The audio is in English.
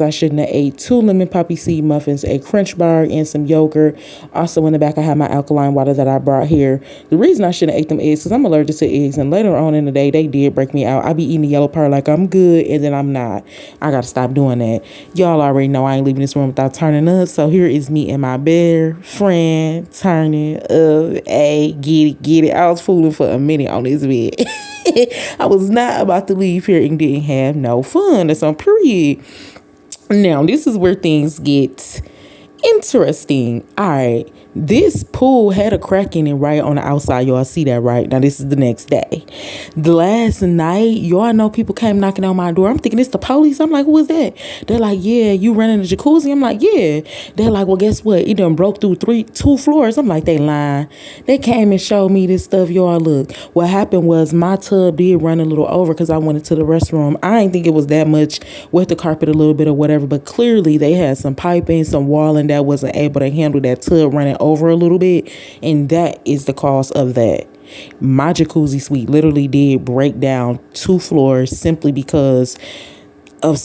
I shouldn't have ate 2 lemon poppy seed muffins, a crunch bar, and some yogurt. Also in the back I have my alkaline water that I brought here. The reason I shouldn't have ate them eggs because I'm allergic to eggs, and later on in the day they did break me out. I be eating the yellow part like I'm good, and then I'm not. I gotta stop doing that. Y'all already know I ain't leaving this room without turning up. So here is me and my bear friend turning up. Hey, get it. I was fooling for a minute on this bed. I was not about to leave here and didn't have no fun. That's on period. Now, this is where things get interesting. All right. This pool had a crack in it right on the outside. Y'all see that, right? Now, this is the next day. The last night, y'all know people came knocking on my door. I'm thinking it's the police. I'm like, who is that? They're like, yeah, you running the jacuzzi? I'm like, yeah. They're like, well, guess what? It done broke through 2 floors. I'm like, they lying. They came and showed me this stuff. Y'all, look. What happened was my tub did run a little over because I went into the restroom. I didn't think it was that much, wet the carpet a little bit or whatever, but clearly they had some piping, some walling that wasn't able to handle that tub running over a little bit, and that is the cause of that. My jacuzzi suite literally did break down 2 floors simply because of